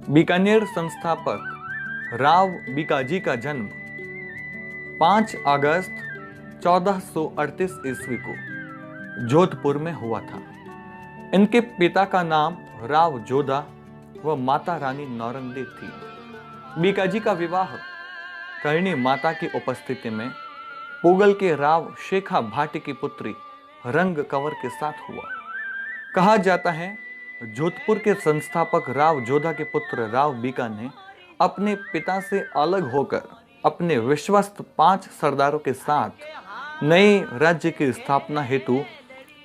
बीकानेर संस्थापक राव बीकाजी का जन्म 5 अगस्त 1438 ईस्वी को जोधपुर में हुआ था। इनके पिता का नाम राव जोधा व माता रानी नौरंगी थी। बीकाजी का विवाह करणी माता की उपस्थिति में पुगल के राव शेखा भाटी की पुत्री रंग कंवर के साथ हुआ। कहा जाता है जोधपुर के संस्थापक राव जोधा के पुत्र राव बीका ने अपने पिता से अलग होकर अपने विश्वस्त 5 सरदारों के साथ नए राज्य की स्थापना हेतु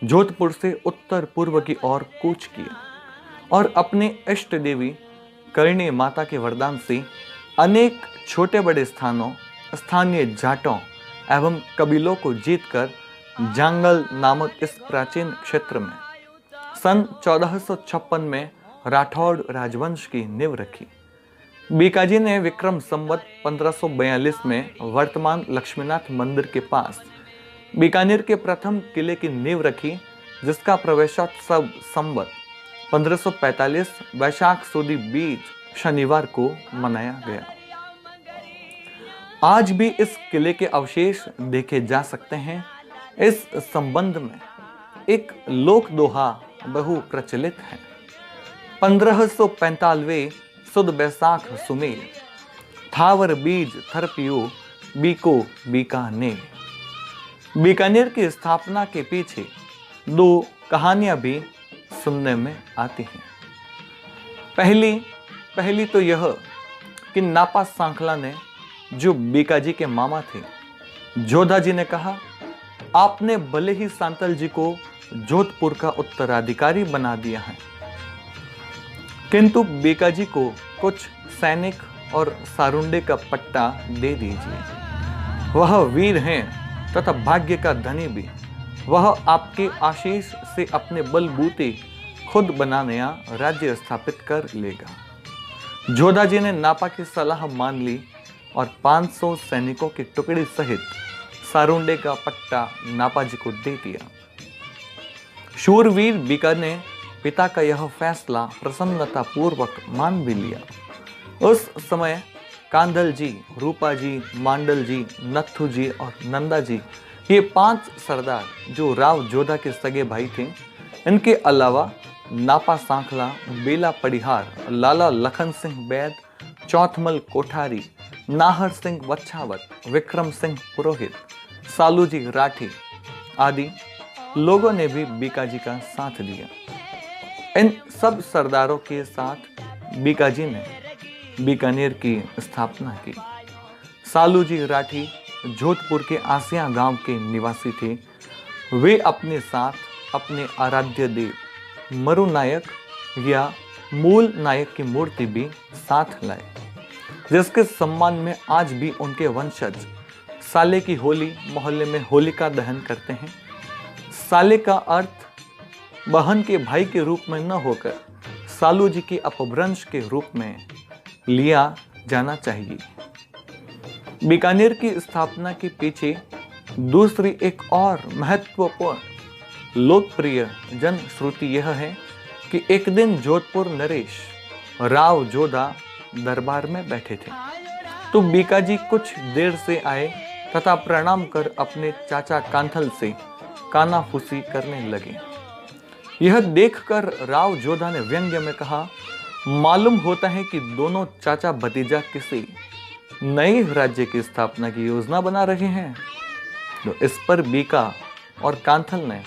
जोधपुर से उत्तर पूर्व की ओर कूच किया और अपने इष्ट देवी करणी माता के वरदान से अनेक छोटे बड़े स्थानों, स्थानीय जाटों एवं कबीलों को जीतकर जांगल नामक इस प्राचीन क्षेत्र में सन 1456 में राठौड़ राजवंश की नींव रखी। बीकाजी ने विक्रम संवत 1542 में वर्तमान लक्ष्मीनाथ मंदिर के पास बीकानेर के प्रथम किले की नींव रखी, जिसका प्रवेशोत्सव संवत 1545 वैशाख सुदी बीज शनिवार को मनाया गया। आज भी इस किले के अवशेष देखे जा सकते हैं। इस संबंध में एक लोक दोहा बहु प्रचलित है। 1545 सुद बैसाख सुमेर, थावर बीज थर पियो बीको बीकानेर। बीकानेर की स्थापना के पीछे 2 कहानियां भी सुनने में आती हैं। पहली तो यह कि नापा सांखला ने, जो बीकाजी के मामा थे, जोधा जी ने कहा, आपने भले ही सांतल जी को जोधपुर का उत्तराधिकारी बना दिया है, किंतु बीकाजी को कुछ सैनिक और सारुंडे का पट्टा दे दीजिए। वह वीर हैं तथा भाग्य का धनी भी। वह आपके आशीष से अपने बलबूते खुद बना नया राज्य स्थापित कर लेगा। जोधा जी ने नापा की सलाह मान ली और 500 सैनिकों की टुकड़ी सहित सारुंडे का पट्टा नापा जी को दे दिया। शूरवीर बीका ने पिता का यह फैसला प्रसन्नता पूर्वक मान भी लिया। उस समय कांधल जी, रूपा जी, मांडल जी, नत्थु जी और नंदा जी, ये 5 सरदार जो राव जोधा के सगे भाई थे, इनके अलावा नापा सांखला, बेला पड़िहार, लाला लखन सिंह बैद, चौथमल कोठारी, नाहर सिंह वच्छावत, विक्रम सिंह पुरोहित, सालू जी राठी आदि लोगों ने भी बीकाजी का साथ दिया। इन सब सरदारों के साथ बीकाजी ने बीकानेर की स्थापना की। सालू जी राठी जोधपुर के आसिया गांव के निवासी थे। वे अपने साथ अपने आराध्य देव मरु नायक या मूल नायक की मूर्ति भी साथ लाए, जिसके सम्मान में आज भी उनके वंशज साले की होली मोहल्ले में होलिका दहन करते हैं। साले का अर्थ बहन के भाई के रूप में न होकर सालू जी की अपभ्रंश के रूप में लिया जाना चाहिए। बीकानेर की स्थापना के पीछे दूसरी एक और महत्वपूर्ण लोकप्रिय जनश्रुति यह है कि एक दिन जोधपुर नरेश राव जोधा दरबार में बैठे थे, तो बीकाजी कुछ देर से आए तथा प्रणाम कर अपने चाचा कांथल से कानाफूसी करने लगे। यह देखकर राव जोधा ने व्यंग्य में कहा, मालूम होता है कि दोनों चाचा भतीजा किसी नए राज्य की स्थापना की योजना बना रहे हैं। तो इस पर बीका और कांथल ने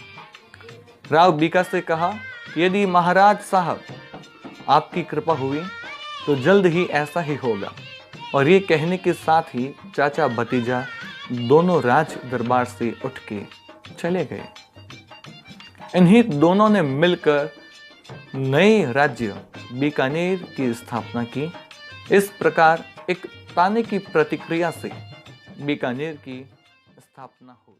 राव बीका से कहा, यदि महाराज साहब आपकी कृपा हुई तो जल्द ही ऐसा ही होगा। और ये कहने के साथ ही चाचा भतीजा दोनों राज दरबार से उठ के चले गए। इन्हीं दोनों ने मिलकर नए राज्य बीकानेर की स्थापना की। इस प्रकार एक ताने की प्रतिक्रिया से बीकानेर की स्थापना हुई।